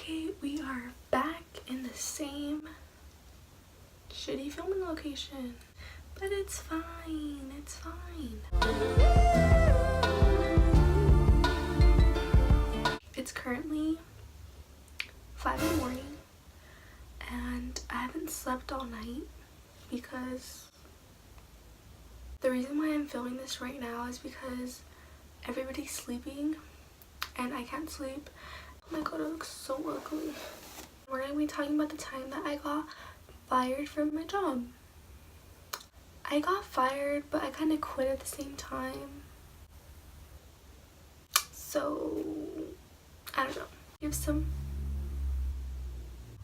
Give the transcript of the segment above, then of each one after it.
Okay, we are back in the same shitty filming location, but it's fine, it's fine. It's currently 5 in the morning and I haven't slept all night because the reason why I'm filming this right now is because everybody's sleeping and I can't sleep. Oh my god, it looks so ugly. We're gonna be talking about the time that I got fired from my job. I got fired, but I kind of quit at the same time. So, I don't know.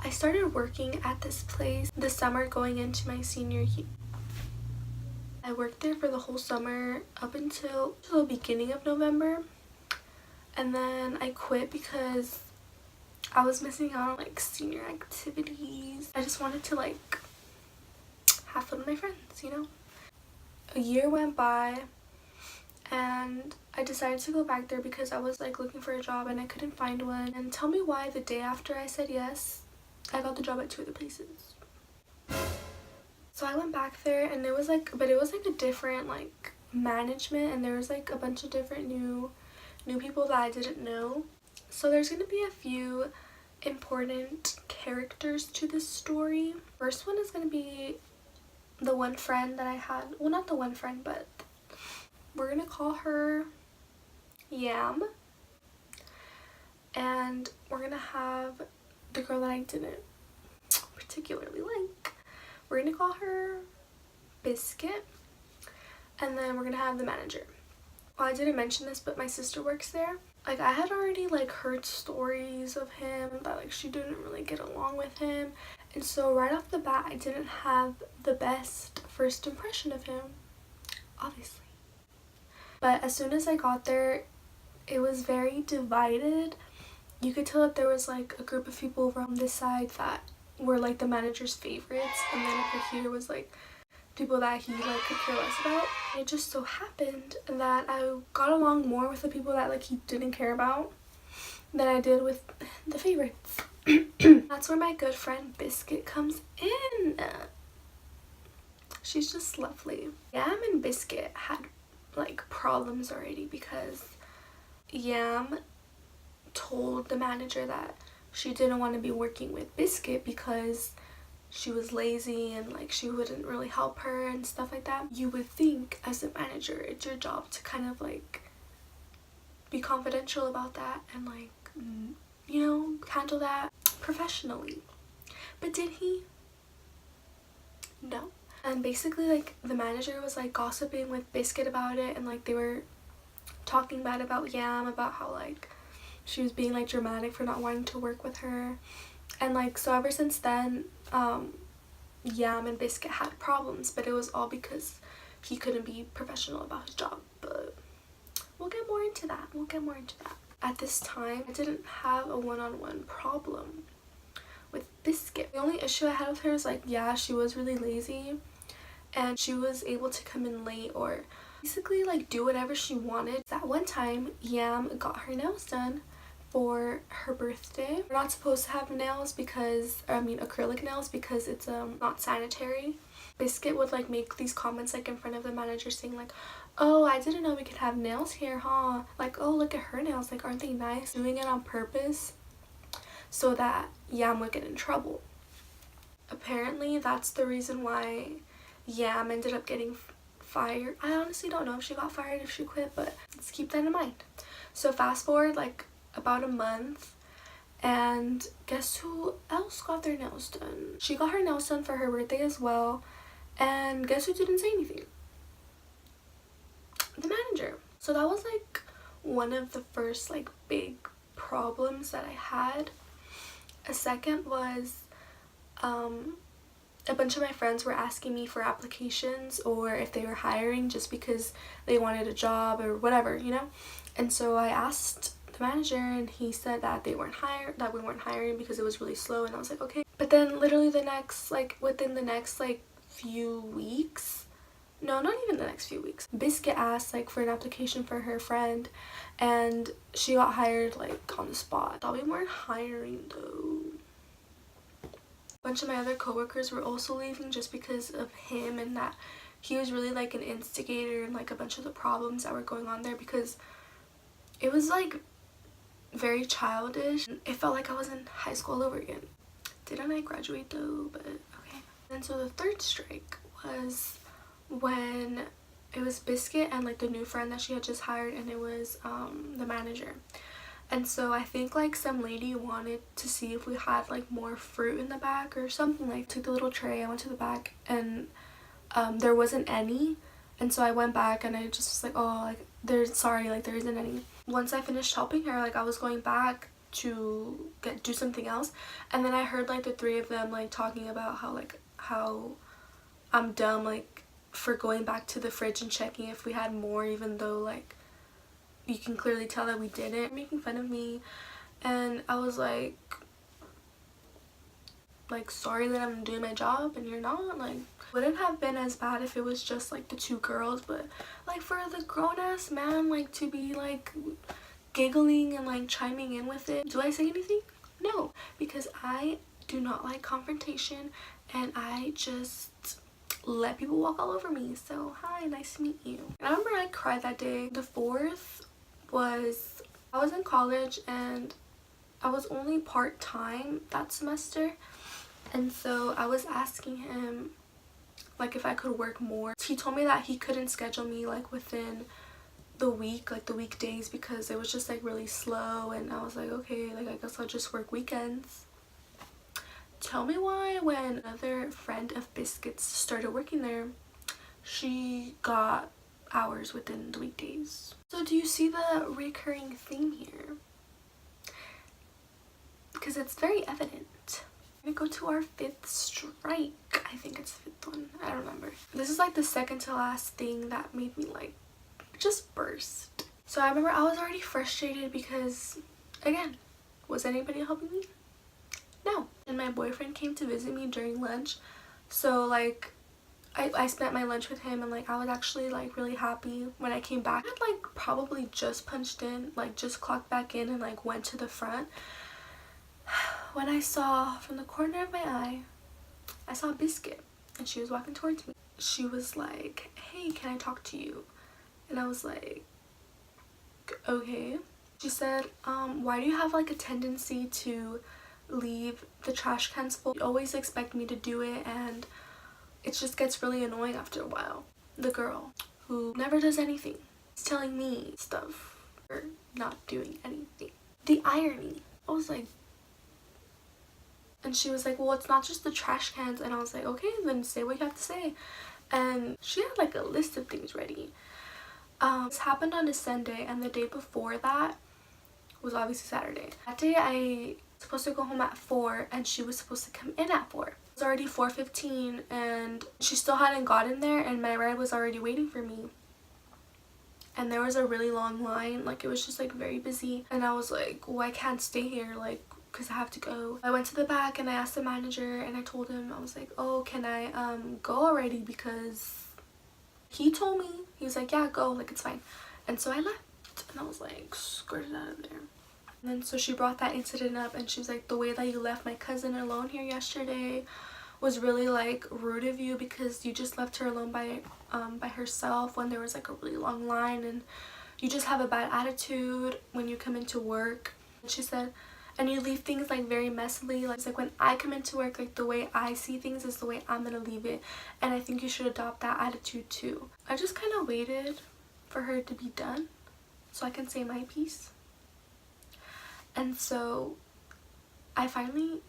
I started working at this place this summer going into my senior year. I worked there for the whole summer up until the beginning of November. And then I quit because I was missing out on like senior activities. I just wanted to like have fun with my friends, you know? A year went by and I decided to go back there because I was like looking for a job and I couldn't find one. And tell me why the day after I said yes, I got the job at 2 other places. So I went back there and it was like a different like management, and there was like a bunch of different new people that I didn't know. So there's gonna be a few important characters to this story. First one is gonna be the one friend that I had. Well, not the one friend, but we're gonna call her Yam. And we're gonna have the girl that I didn't particularly like. We're gonna call her Biscuit. And then we're gonna have the manager. Well, I didn't mention this, but my sister works there. Like, I had already like heard stories of him that like she didn't really get along with him, and so right off the bat I didn't have the best first impression of him, obviously. But as soon as I got there, it was very divided. You could tell that there was like a group of people from this side that were like the manager's favorites, and then over here was like people that he like could care less about. It just so happened that I got along more with the people that like he didn't care about than I did with the favorites. That's where my good friend Biscuit comes in. She's just lovely. Yam and Biscuit had like problems already because Yam told the manager that she didn't want to be working with Biscuit because she was lazy and like she wouldn't really help her and stuff like that. You would think as a manager it's your job to kind of like be confidential about that and like, you know, handle that professionally. But did he? No. And basically like the manager was like gossiping with Biscuit about it, and like they were talking bad about Yam, about how like she was being like dramatic for not wanting to work with her. And like, so ever since then, Yam and Biscuit had problems, but it was all because he couldn't be professional about his job. But we'll get more into that. At this time, I didn't have a one-on-one problem with Biscuit. The only issue I had with her is like, yeah, she was really lazy and she was able to come in late or basically like do whatever she wanted. That one time, Yam got her nails done for her birthday. We're not supposed to have nails because, acrylic nails, because it's not sanitary. Biscuit would like make these comments like in front of the manager saying like, oh, I didn't know we could have nails here, huh? Like, oh, look at her nails, like, aren't they nice? Doing it on purpose so that Yam would get in trouble. Apparently that's the reason why Yam ended up getting fired. I honestly don't know if she got fired, if she quit, but let's keep that in mind. So fast forward like about a month, and guess who else got their nails done? She got her nails done for her birthday as well, and guess who didn't say anything? The manager. So that was like one of the first like big problems that I had. A second was a bunch of my friends were asking me for applications or if they were hiring just because they wanted a job or whatever, you know. And so I asked the manager and he said that we weren't hiring because it was really slow, and I was like, okay. But then literally within the next few weeks, No, not even the next few weeks. Biscuit asked like for an application for her friend, and she got hired like on the spot. Thought we weren't hiring though. A bunch of my other coworkers were also leaving just because of him, and that he was really like an instigator and like a bunch of the problems that were going on there, because it was like very childish. It felt like I was in high school all over again. Didn't I graduate though? But okay. And so the third strike was when it was Biscuit and like the new friend that she had just hired, and it was the manager. And so I think like some lady wanted to see if we had like more fruit in the back or something. Like, took the little tray, I went to the back, and there wasn't any. And so I went back and I just was like, oh, like there isn't any. Once I finished helping her, like I was going back to do something else, and then I heard like the three of them like talking about how I'm dumb like for going back to the fridge and checking if we had more, even though like you can clearly tell that we didn't. Making fun of me, and I was like sorry that I'm doing my job and you're not. Like, wouldn't have been as bad if it was just like the two girls, but like for the grown-ass man like to be like giggling and like chiming in with it. Do I say anything? No, because I do not like confrontation, and I just let people walk all over me. So hi, nice to meet you. And I remember I cried that day. The fourth was, I was in college and I was only part-time that semester, and so I was asking him like if I could work more. He told me that he couldn't schedule me like within the week, like the weekdays, because it was just like really slow. And I was like, okay, like I guess I'll just work weekends. Tell me why when another friend of Biscuit's started working there, she got hours within the weekdays. So do you see the recurring theme here? Because it's very evident. We're gonna go to our fifth strike. I think it's the fifth one. I don't remember. This is like the second to last thing that made me like just burst. So I remember I was already frustrated because, again, was anybody helping me? No. And my boyfriend came to visit me during lunch, so like I spent my lunch with him, and like I was actually like really happy when I came back. I had like probably just punched in, like just clocked back in and like went to the front, when I saw from the corner of my eye, I saw Biscuit, and she was walking towards me. She was like, hey, can I talk to you? And I was like, okay. She said, why do you have like a tendency to leave the trash cans full? You always expect me to do it, and it just gets really annoying after a while. The girl who never does anything is telling me stuff for not doing anything. The irony. I was like, and she was like, well, it's not just the trash cans. And I was like, okay, then say what you have to say. And she had like a list of things ready. This happened on a Sunday, and the day before that was obviously Saturday. That day I was supposed to go home at 4, and she was supposed to come in at 4. It was already 4:15, and she still hadn't gotten there, and my ride was already waiting for me. And there was a really long line, like it was just like very busy, and I was like, well, I can't stay here, like, because I have to go. I went to the back and I asked the manager, and I told him, I was like, oh, can I go already? Because he told me, he was like, yeah, go, like it's fine. And so I left, and I was like skirted out of there. And then so she brought that incident up, and she was like, the way that you left my cousin alone here yesterday was really like rude of you, because you just left her alone by herself when there was like a really long line, and you just have a bad attitude when you come into work. And she said, and you leave things like very messily. Like, it's like when I come into work, like the way I see things is the way I'm gonna leave it, and I think you should adopt that attitude too. I just kind of waited for her to be done so I can say my piece. And so I finally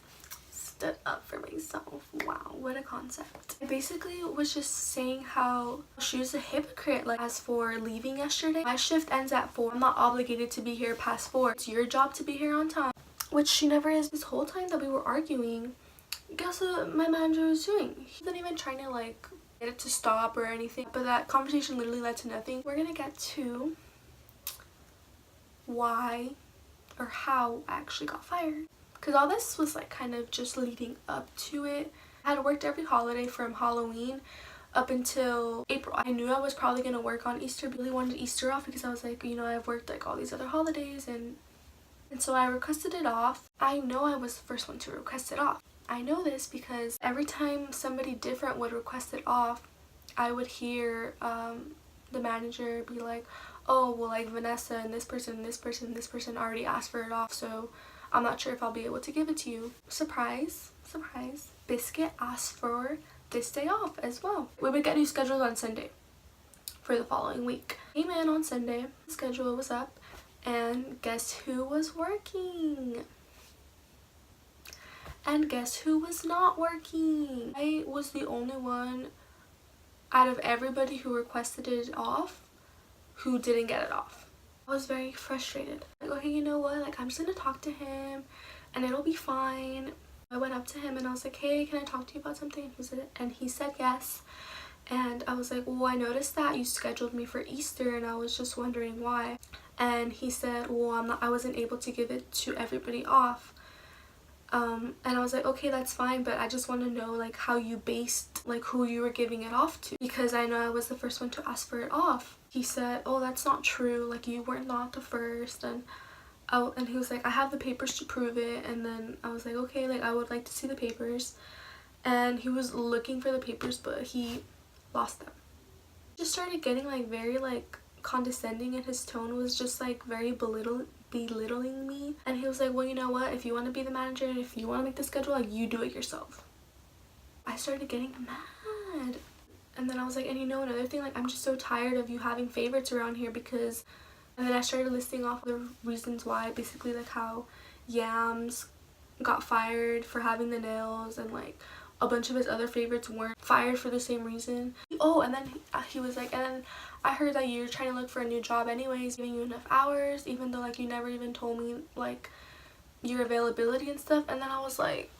stood up for myself. Wow, what a concept. I basically was just saying how she was a hypocrite. Like, as for leaving yesterday, my shift ends at 4. I'm not obligated to be here past 4. It's your job to be here on time, which she never is. This whole time that we were arguing, guess what my manager was doing? He wasn't even trying to like get it to stop or anything, but that conversation literally led to nothing. We're gonna get to why or how I actually got fired, because all this was like kind of just leading up to it. I had worked every holiday from Halloween up until April. I knew I was probably going to work on Easter. Really wanted Easter off because I was like, you know, I've worked like all these other holidays, and so I requested it off. I know I was the first one to request it off. I know this because every time somebody different would request it off, I would hear the manager be like, oh, well, like Vanessa and this person and this person and this person already asked for it off, so I'm not sure if I'll be able to give it to you. Surprise, surprise. Biscuit asked for this day off as well. We would get new schedules on Sunday for the following week. Came in on Sunday, the schedule was up, and guess who was working? And guess who was not working? I was the only one out of everybody who requested it off who didn't get it off. I was very frustrated. Like, okay, you know what? Like, I'm just gonna talk to him and it'll be fine. I went up to him and I was like, hey, can I talk to you about something? And he said yes. And I was like, well, I noticed that you scheduled me for Easter and I was just wondering why. And he said, well, I wasn't able to give it to everybody off. And I was like, okay, that's fine, but I just want to know like how you based like who you were giving it off to, because I know I was the first one to ask for it off. He said, oh, that's not true, like you were not the first. And he was like, I have the papers to prove it. And then I was like, okay, like I would like to see the papers. And he was looking for the papers, but he lost them. Just started getting like very like condescending, and his tone was just like very belittling me. And he was like, well, you know what, if you want to be the manager and if you want to make the schedule, like you do it yourself. I started getting mad. And then I was like, and you know another thing, like I'm just so tired of you having favorites around here, because and then I started listing off the reasons why, basically like how Yams got fired for having the nails, and like a bunch of his other favorites weren't fired for the same reason. Oh, and then he was like, and I heard that you're trying to look for a new job anyways, giving you enough hours, even though like you never even told me like your availability and stuff. And then I was like,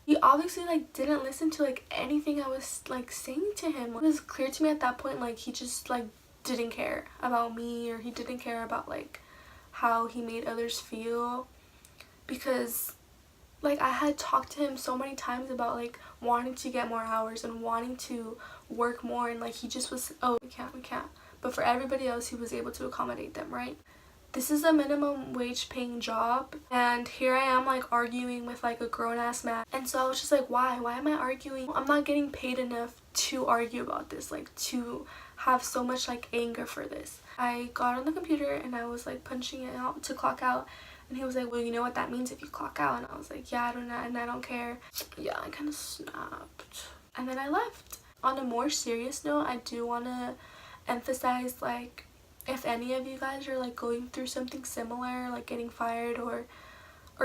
he obviously like didn't listen to like anything I was like saying to him. It was clear to me at that point like he just like didn't care about me, or he didn't care about like how he made others feel, because like I had talked to him so many times about like wanting to get more hours and wanting to work more, and like he just was, oh, we can't. But for everybody else, he was able to accommodate them, right? This is a minimum wage paying job, and here I am like arguing with like a grown-ass man. And so I was just like, why am I arguing? I'm not getting paid enough to argue about this, like to have so much like anger for this. I got on the computer and I was like punching it out to clock out. And he was like, well, you know what that means if you clock out? And I was like, yeah, I don't know, and I don't care. Yeah, I kind of snapped. And then I left. On a more serious note, I do want to emphasize, like, if any of you guys are like going through something similar, like getting fired or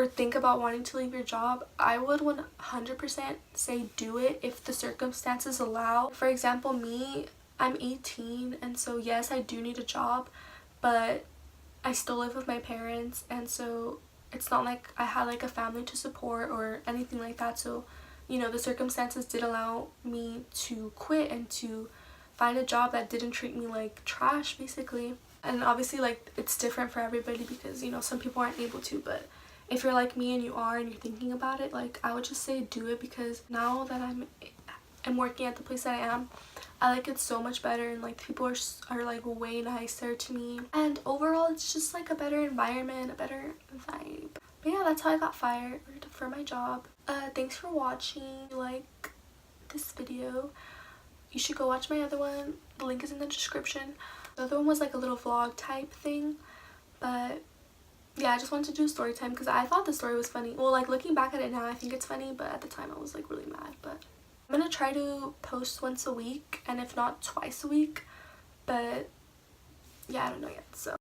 think about wanting to leave your job, I would 100% say do it if the circumstances allow. For example, me, I'm 18, and so yes, I do need a job, but I still live with my parents, and so it's not like I had like a family to support or anything like that. So, you know, the circumstances did allow me to quit and to find a job that didn't treat me like trash, basically. And obviously like it's different for everybody, because you know some people aren't able to, but if you're like me and you are and you're thinking about it, like I would just say do it, because now that I'm working at the place that I am, I like it so much better, and like people are like way nicer to me, and overall it's just like a better environment, a better vibe. But yeah, that's how I got fired for my job. Thanks for watching. If you like this video, you should go watch my other one. The link is in the description. The other one was like a little vlog type thing, but yeah, I just wanted to do a story time because I thought the story was funny. Well, like looking back at it now, I think it's funny, but at the time I was like really mad. But I'm gonna try to post once a week, and if not twice a week, but yeah, I don't know yet. So